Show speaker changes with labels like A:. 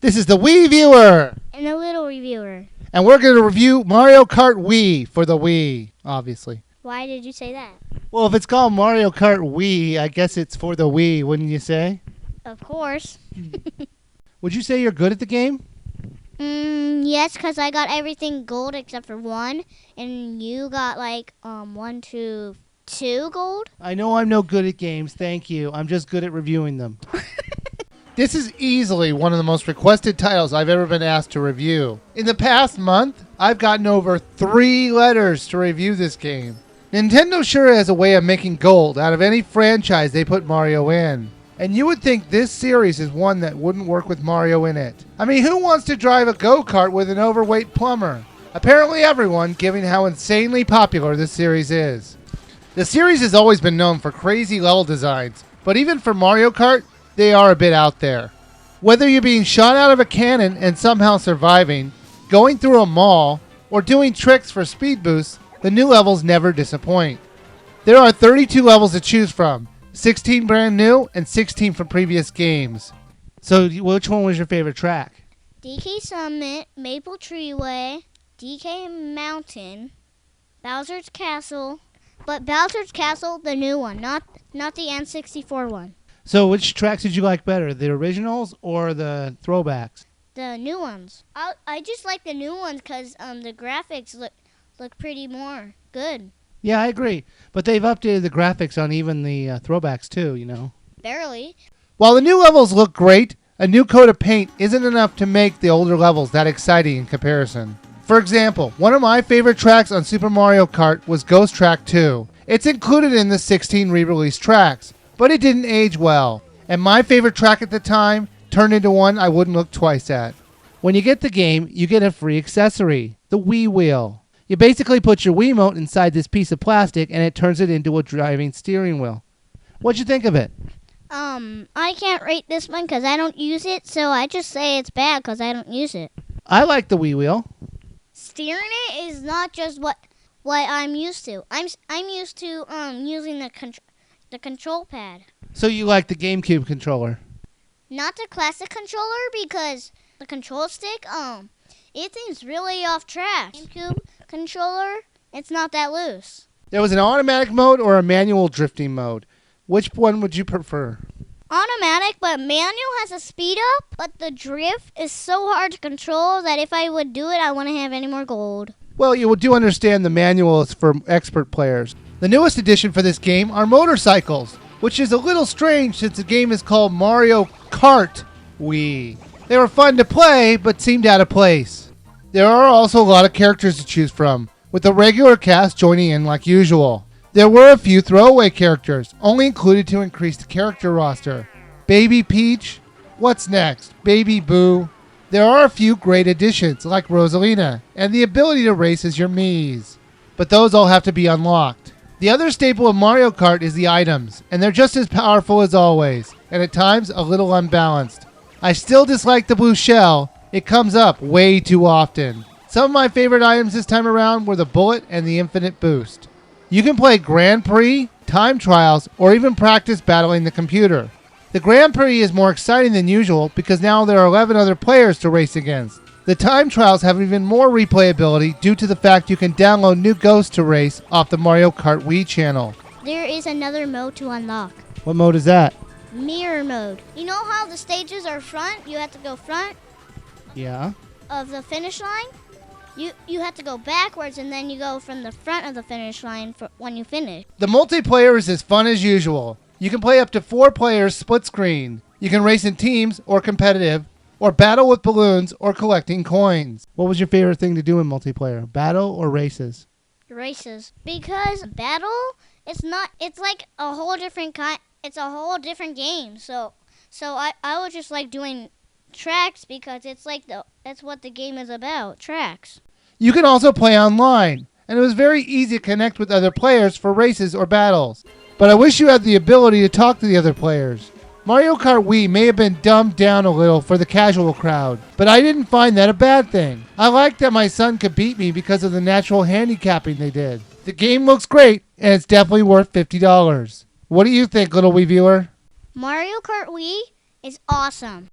A: This is the Wiiviewer,
B: And a little reviewer.
A: and we're going to review Mario Kart Wii for the Wii, obviously.
B: Why did you say that?
A: Well, if it's called Mario Kart Wii, I guess it's for the Wii, wouldn't you say?
B: Of course.
A: Would you say you're good at the game?
B: Yes, because I got everything gold except for one, and you got like 1, 2, 2 gold.
A: I know I'm no good at games, thank you. I'm just good at reviewing them. This is easily one of the most requested titles I've ever been asked to review. In the past month, I've gotten over 3 letters to review this game. Nintendo sure has a way of making gold out of any franchise they put Mario in. And you would think this series is one that wouldn't work with Mario in it. I mean, who wants to drive a go-kart with an overweight plumber? Apparently everyone, given how insanely popular this series is. The series has always been known for crazy level designs, but even for Mario Kart, they are a bit out there. Whether you're being shot out of a cannon and somehow surviving, going through a mall, or doing tricks for speed boosts, the new levels never disappoint. There are 32 levels to choose from, 16 brand new and 16 from previous games. So which one was your favorite track?
B: DK Summit, Maple Treeway, DK Mountain, Bowser's Castle, but Bowser's Castle, the new one, not the N64 one.
A: So which tracks did you like better, the originals or the throwbacks?
B: The new ones. I just like the new ones because the graphics look pretty more good.
A: Yeah, I agree. But they've updated the graphics on even the throwbacks too, you know.
B: Barely.
A: While the new levels look great, a new coat of paint isn't enough to make the older levels that exciting in comparison. For example, one of my favorite tracks on Super Mario Kart was Ghost Track 2. It's included in the 16 re-released tracks, but it didn't age well. And my favorite track at the time turned into one I wouldn't look twice at. When you get the game, you get a free accessory, the Wii Wheel. You basically put your Wiimote inside this piece of plastic and it turns it into a driving steering wheel. What'd you think of it?
B: I can't rate this one because I don't use it, so I just say it's bad because I don't use it.
A: I like the Wii Wheel.
B: Steering it is not just what I'm used to. I'm used to using the control pad.
A: So you like the GameCube controller?
B: Not the classic controller because the control stick it seems really off track. GameCube controller, it's not that loose.
A: There was an automatic mode or a manual drifting mode. Which one would you prefer?
B: Automatic, but manual has a speed up, but the drift is so hard to control that if I would do it, I wouldn't have any more gold.
A: Well, you do understand the manual is for expert players. The newest addition for this game are motorcycles, which is a little strange since the game is called Mario Kart Wii. They were fun to play, but seemed out of place. There are also a lot of characters to choose from, with the regular cast joining in like usual. There were a few throwaway characters, only included to increase the character roster. Baby Peach, what's next? Baby Boo. There are a few great additions, like Rosalina, and the ability to race as your Miis. But those all have to be unlocked. The other staple of Mario Kart is the items, and they're just as powerful as always, and at times a little unbalanced. I still dislike the blue shell. It comes up way too often. Some of my favorite items this time around were the bullet and the infinite boost. You can play Grand Prix, time trials, or even practice battling the computer. The Grand Prix is more exciting than usual because now there are 11 other players to race against. The time trials have even more replayability due to the fact you can download new ghosts to race off the Mario Kart Wii channel.
B: There is another mode to unlock.
A: What mode is that?
B: Mirror mode. You know how the stages are front? You have to go front
A: Yeah.
B: of the finish line? You have to go backwards and then you go from the front of the finish line for when you finish.
A: The multiplayer is as fun as usual. You can play up to 4 players split screen. You can race in teams or competitive, or battle with balloons or collecting coins. What was your favorite thing to do in multiplayer? Battle or races?
B: Races. Because battle, it's like a whole different it's a whole different game. So I would just like doing tracks because that's what the game is about, tracks.
A: You can also play online, and it was very easy to connect with other players for races or battles. But I wish you had the ability to talk to the other players. Mario Kart Wii may have been dumbed down a little for the casual crowd, but I didn't find that a bad thing. I liked that my son could beat me because of the natural handicapping they did. The game looks great, and it's definitely worth $50. What do you think, little Wiiviewer?
B: Mario Kart Wii is awesome.